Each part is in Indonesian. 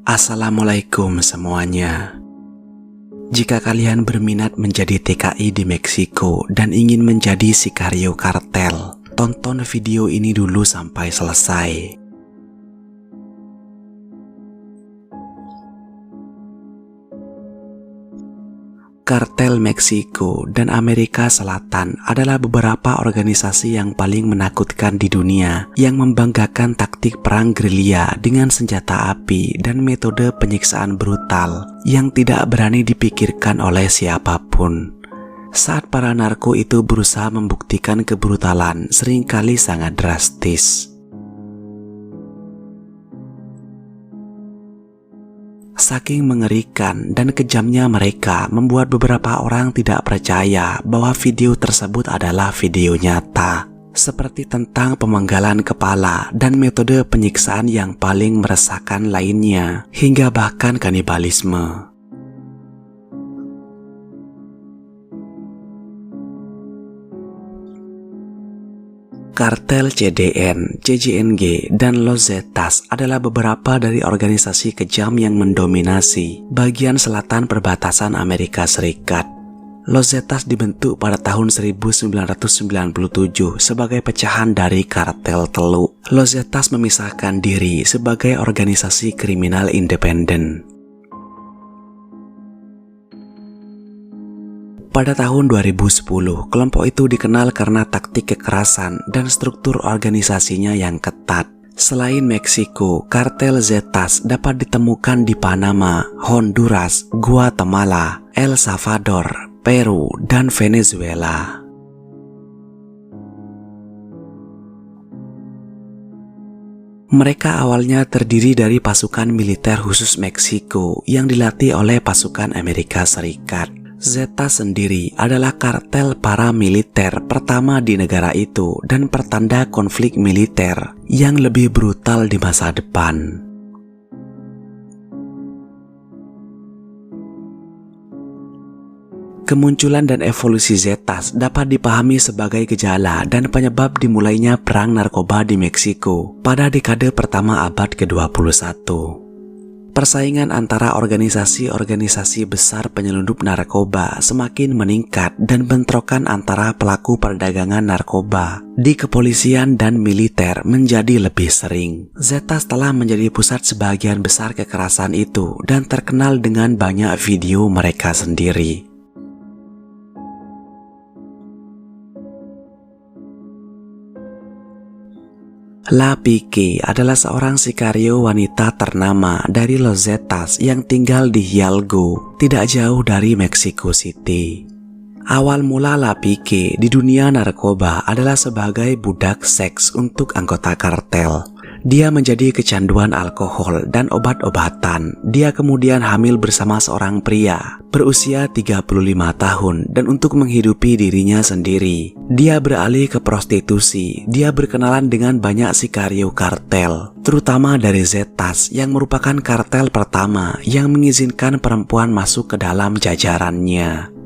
Assalamualaikum semuanya. Jika kalian berminat menjadi TKI di Meksiko dan ingin menjadi Sicario kartel, tonton video ini dulu sampai selesai. Kartel Meksiko dan Amerika Selatan adalah beberapa organisasi yang paling menakutkan di dunia yang membanggakan taktik perang gerilya dengan senjata api dan metode penyiksaan brutal yang tidak berani dipikirkan oleh siapapun. Saat para narko itu berusaha membuktikan kebrutalan, seringkali sangat drastis. Saking mengerikan dan kejamnya mereka membuat beberapa orang tidak percaya bahwa video tersebut adalah video nyata, seperti tentang pemenggalan kepala dan metode penyiksaan yang paling meresahkan lainnya, hingga bahkan kanibalisme. Kartel CDN, CJNG, dan Los Zetas adalah beberapa dari organisasi kejam yang mendominasi bagian selatan perbatasan Amerika Serikat. Los Zetas dibentuk pada tahun 1997 sebagai pecahan dari kartel Teluk. Los Zetas memisahkan diri sebagai organisasi kriminal independen. Pada tahun 2010, kelompok itu dikenal karena taktik kekerasan dan struktur organisasinya yang ketat. Selain Meksiko, kartel Zetas dapat ditemukan di Panama, Honduras, Guatemala, El Salvador, Peru, dan Venezuela. Mereka awalnya terdiri dari pasukan militer khusus Meksiko yang dilatih oleh pasukan Amerika Serikat. Zetas sendiri adalah kartel paramiliter pertama di negara itu dan pertanda konflik militer yang lebih brutal di masa depan. Kemunculan dan evolusi Zetas dapat dipahami sebagai gejala dan penyebab dimulainya perang narkoba di Meksiko pada dekade pertama abad ke-21. Persaingan antara organisasi-organisasi besar penyelundup narkoba semakin meningkat dan bentrokan antara pelaku perdagangan narkoba di kepolisian dan militer menjadi lebih sering. Zetas telah menjadi pusat sebagian besar kekerasan itu dan terkenal dengan banyak video mereka sendiri. La Pique adalah seorang sicario wanita ternama dari Los Zetas yang tinggal di Hidalgo, tidak jauh dari Mexico City. Awal mula La Pique di dunia narkoba adalah sebagai budak seks untuk anggota kartel. Dia menjadi kecanduan alkohol dan obat-obatan. Dia kemudian hamil bersama seorang pria berusia 35 tahun dan untuk menghidupi dirinya sendiri, dia beralih ke prostitusi. Dia berkenalan dengan banyak sicario kartel, terutama dari Zetas yang merupakan kartel pertama yang mengizinkan perempuan masuk ke dalam jajarannya.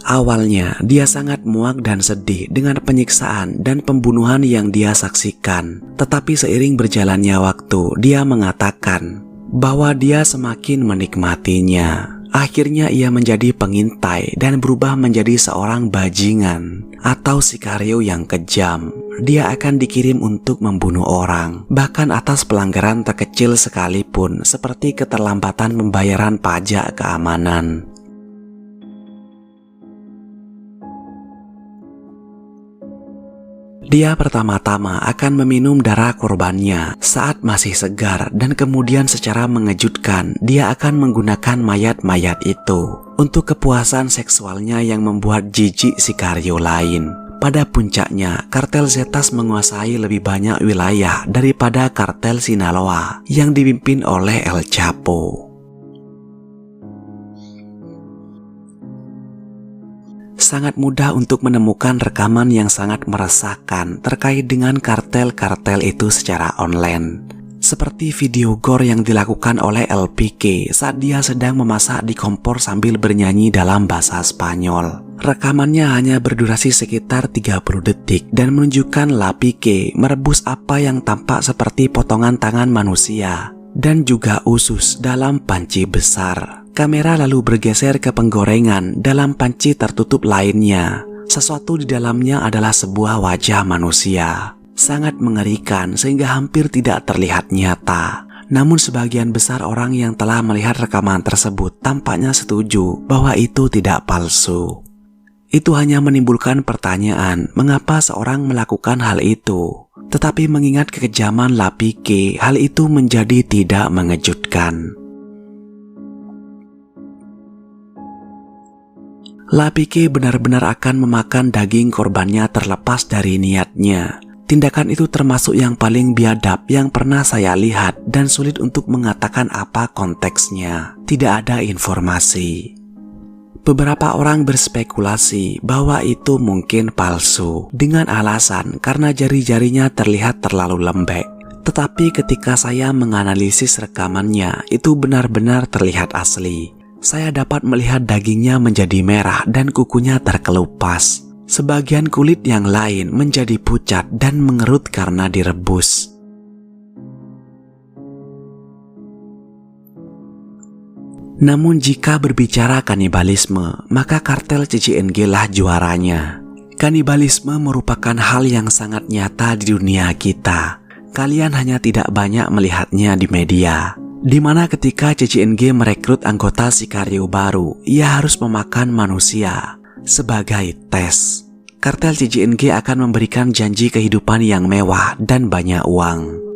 Awalnya, dia sangat muak dan sedih dengan penyiksaan dan pembunuhan yang dia saksikan. Tetapi seiring berjalannya waktu, dia mengatakan bahwa dia semakin menikmatinya. Akhirnya ia menjadi pengintai dan berubah menjadi seorang bajingan atau sicario yang kejam. Dia akan dikirim untuk membunuh orang, bahkan atas pelanggaran terkecil sekalipun, seperti keterlambatan pembayaran pajak keamanan. Dia pertama-tama akan meminum darah korbannya saat masih segar dan kemudian secara mengejutkan dia akan menggunakan mayat-mayat itu untuk kepuasan seksualnya yang membuat jijik sicario lain. Pada puncaknya, kartel Zetas menguasai lebih banyak wilayah daripada kartel Sinaloa yang dipimpin oleh El Chapo. sangat mudah untuk menemukan rekaman yang sangat meresahkan terkait dengan kartel-kartel itu secara online. Seperti video gore yang dilakukan oleh LPK saat dia sedang memasak di kompor sambil bernyanyi dalam bahasa Spanyol. Rekamannya hanya berdurasi sekitar 30 detik dan menunjukkan Lapike merebus apa yang tampak seperti potongan tangan manusia dan juga usus dalam panci besar. Kamera lalu bergeser ke penggorengan dalam panci tertutup lainnya. Sesuatu di dalamnya adalah sebuah wajah manusia. Sangat mengerikan sehingga hampir tidak terlihat nyata. Namun sebagian besar orang yang telah melihat rekaman tersebut tampaknya setuju bahwa itu tidak palsu. Itu hanya menimbulkan pertanyaan mengapa seorang melakukan hal itu. Tetapi mengingat kekejaman Lapike, hal itu menjadi tidak mengejutkan. Lapike benar-benar akan memakan daging korbannya terlepas dari niatnya. Tindakan itu termasuk yang paling biadab yang pernah saya lihat dan sulit untuk mengatakan apa konteksnya. Tidak ada informasi. Beberapa orang berspekulasi bahwa itu mungkin palsu dengan alasan karena jari-jarinya terlihat terlalu lembek. Tetapi ketika saya menganalisis rekamannya, itu benar-benar terlihat asli. Saya dapat melihat dagingnya menjadi merah dan kukunya terkelupas. Sebagian kulit yang lain menjadi pucat dan mengerut karena direbus. Namun jika berbicara kanibalisme, maka kartel CCNG lah juaranya. Kanibalisme merupakan hal yang sangat nyata di dunia kita. Kalian hanya tidak banyak melihatnya di media. Di mana ketika CCNG merekrut anggota Sicario baru, ia harus memakan manusia sebagai tes. Kartel CCNG akan memberikan janji kehidupan yang mewah dan banyak uang.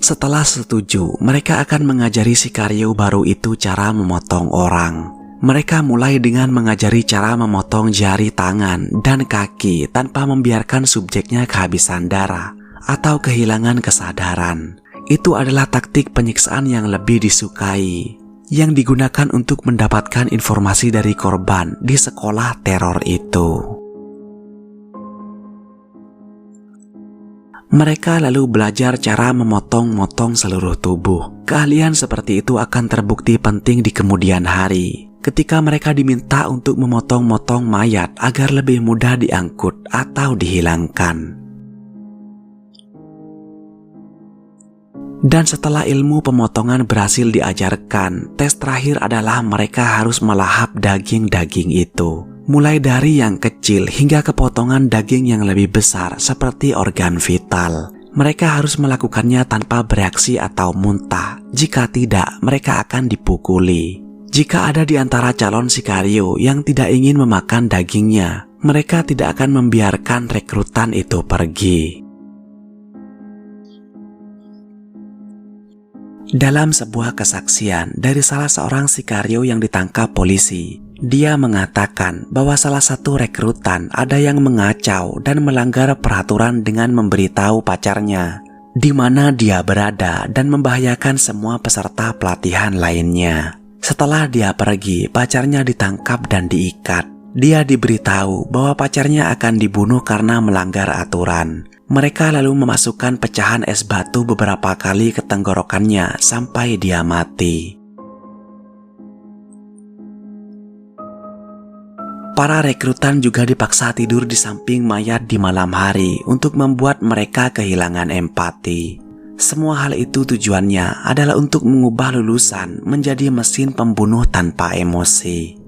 Setelah setuju, mereka akan mengajari Sicario baru itu cara memotong orang. Mereka mulai dengan mengajari cara memotong jari tangan dan kaki tanpa membiarkan subjeknya kehabisan darah atau kehilangan kesadaran. Itu adalah taktik penyiksaan yang lebih disukai, yang digunakan untuk mendapatkan informasi dari korban di sekolah teror itu. Mereka lalu belajar cara memotong-motong seluruh tubuh. Keahlian seperti itu akan terbukti penting di kemudian hari, ketika mereka diminta untuk memotong-motong mayat agar lebih mudah diangkut atau dihilangkan. Dan setelah ilmu pemotongan berhasil diajarkan, tes terakhir adalah mereka harus melahap daging-daging itu. Mulai dari yang kecil hingga ke potongan daging yang lebih besar seperti organ vital. Mereka harus melakukannya tanpa bereaksi atau muntah. Jika tidak, mereka akan dipukuli. Jika ada di antara calon Sicario yang tidak ingin memakan dagingnya, mereka tidak akan membiarkan rekrutan itu pergi. Dalam sebuah kesaksian dari salah seorang Sicario yang ditangkap polisi, dia mengatakan bahwa salah satu rekrutan ada yang mengacau dan melanggar peraturan dengan memberitahu pacarnya di mana dia berada dan membahayakan semua peserta pelatihan lainnya. Setelah dia pergi, pacarnya ditangkap dan diikat. Dia diberitahu bahwa pacarnya akan dibunuh karena melanggar aturan. Mereka lalu memasukkan pecahan es batu beberapa kali ke tenggorokannya sampai dia mati. Para rekrutan juga dipaksa tidur di samping mayat di malam hari untuk membuat mereka kehilangan empati. Semua hal itu tujuannya adalah untuk mengubah lulusan menjadi mesin pembunuh tanpa emosi.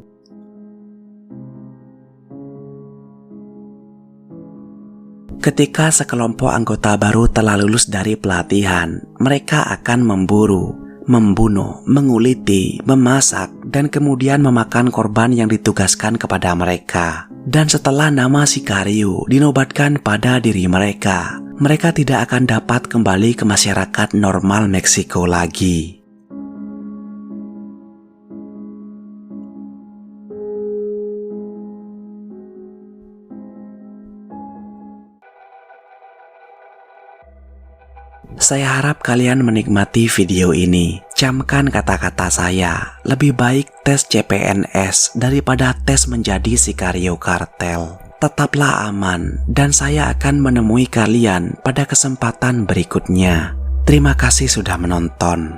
Ketika sekelompok anggota baru telah lulus dari pelatihan, mereka akan memburu, membunuh, menguliti, memasak, dan kemudian memakan korban yang ditugaskan kepada mereka. Dan setelah nama Sicario dinobatkan pada diri mereka, mereka tidak akan dapat kembali ke masyarakat normal Meksiko lagi. Saya harap kalian menikmati video ini. Camkan kata-kata saya, lebih baik tes CPNS daripada tes menjadi Sicario kartel. Tetaplah aman dan saya akan menemui kalian pada kesempatan berikutnya. Terima kasih sudah menonton.